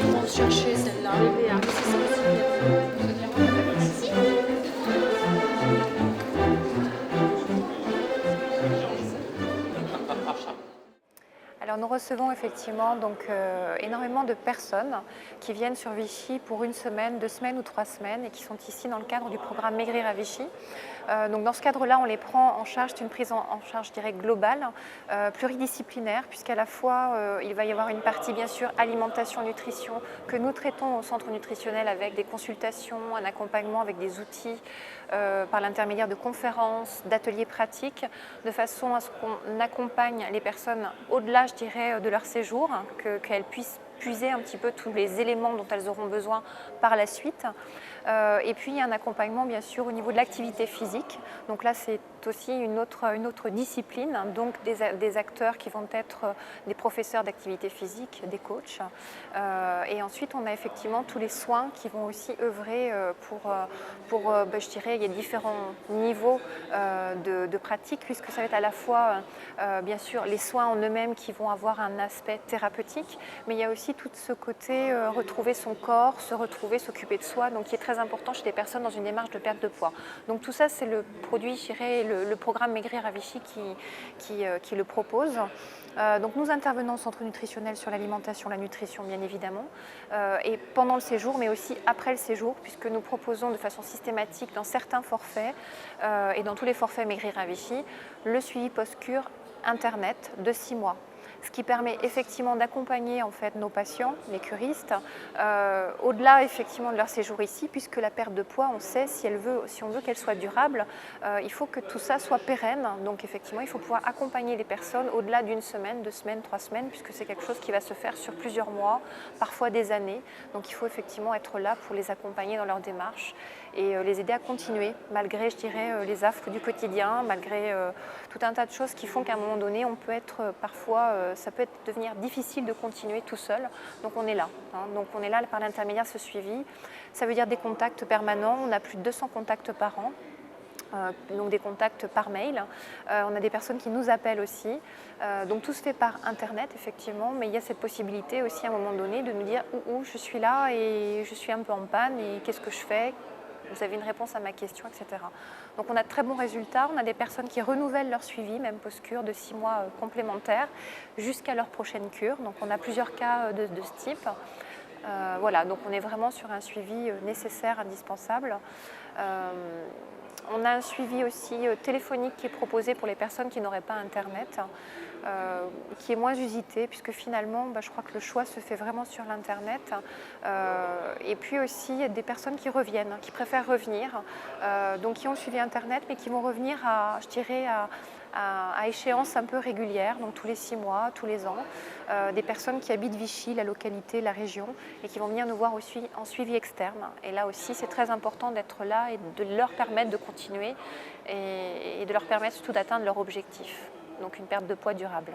On va chercher celle-là. Alors nous recevons effectivement énormément de personnes qui viennent sur Vichy pour une semaine, 2 semaines ou 3 semaines et qui sont ici dans le cadre du programme Maigrir à Vichy. Donc dans ce cadre-là, on les prend en charge, c'est une prise en charge, je dirais, globale, pluridisciplinaire, puisqu'à la fois il va y avoir une partie bien sûr alimentation, nutrition que nous traitons au centre nutritionnel avec des consultations, un accompagnement avec des outils par l'intermédiaire de conférences, d'ateliers pratiques, de façon à ce qu'on accompagne les personnes au-delà, je dirais, de leur séjour, qu'elles puissent puiser un petit peu tous les éléments dont elles auront besoin par la suite. Et puis il y a un accompagnement bien sûr au niveau de l'activité physique. Donc là c'est aussi une autre discipline, donc des acteurs qui vont être des professeurs d'activité physique, des coachs. Et ensuite on a effectivement tous les soins qui vont aussi œuvrer je dirais, il y a différents niveaux de pratique, puisque ça va être à la fois bien sûr les soins en eux-mêmes qui vont avoir un aspect thérapeutique, mais il y a aussi tout ce côté retrouver son corps, se retrouver, s'occuper de soi, donc qui est très important chez des personnes dans une démarche de perte de poids. Donc tout ça, c'est le produit, je dirais, le programme Maigrir à Vichy qui le propose. Donc nous intervenons au centre nutritionnel sur l'alimentation, la nutrition bien évidemment, et pendant le séjour, mais aussi après le séjour, puisque nous proposons de façon systématique dans certains forfaits et dans tous les forfaits Maigrir à Vichy, le suivi post-cure Internet de 6 mois. Ce qui permet effectivement d'accompagner en fait nos patients, les curistes, au-delà effectivement de leur séjour ici, puisque la perte de poids, on sait, si on veut qu'elle soit durable, il faut que tout ça soit pérenne. Donc effectivement, il faut pouvoir accompagner les personnes au-delà d'une semaine, 2 semaines, 3 semaines, puisque c'est quelque chose qui va se faire sur plusieurs mois, parfois des années. Donc il faut effectivement être là pour les accompagner dans leur démarche et les aider à continuer, malgré, je dirais, les affres du quotidien, malgré tout un tas de choses qui font qu'à un moment donné, on peut être parfois, ça peut devenir difficile de continuer tout seul. Donc on est là. Donc on est là par l'intermédiaire de ce suivi. Ça veut dire des contacts permanents. On a plus de 200 contacts par an. Donc des contacts par mail. On a des personnes qui nous appellent aussi. Donc tout se fait par internet effectivement, mais il y a cette possibilité aussi à un moment donné de nous dire je suis là et je suis un peu en panne et qu'est-ce que je fais ? Vous avez une réponse à ma question, etc. Donc on a de très bons résultats. On a des personnes qui renouvellent leur suivi, même post-cure de 6 mois complémentaires, jusqu'à leur prochaine cure. Donc on a plusieurs cas de ce type. Voilà, donc on est vraiment sur un suivi nécessaire, indispensable. On a un suivi aussi téléphonique qui est proposé pour les personnes qui n'auraient pas Internet, qui est moins usité, puisque finalement, je crois que le choix se fait vraiment sur l'Internet. Et puis aussi, il y a des personnes qui reviennent, qui préfèrent revenir, donc qui ont suivi Internet, mais qui vont revenir je dirais, à échéance un peu régulière, donc tous les 6 mois, tous les ans, des personnes qui habitent Vichy, la localité, la région, et qui vont venir nous voir aussi en suivi externe. Et là aussi, c'est très important d'être là et de leur permettre de continuer et de leur permettre surtout d'atteindre leur objectif, donc une perte de poids durable.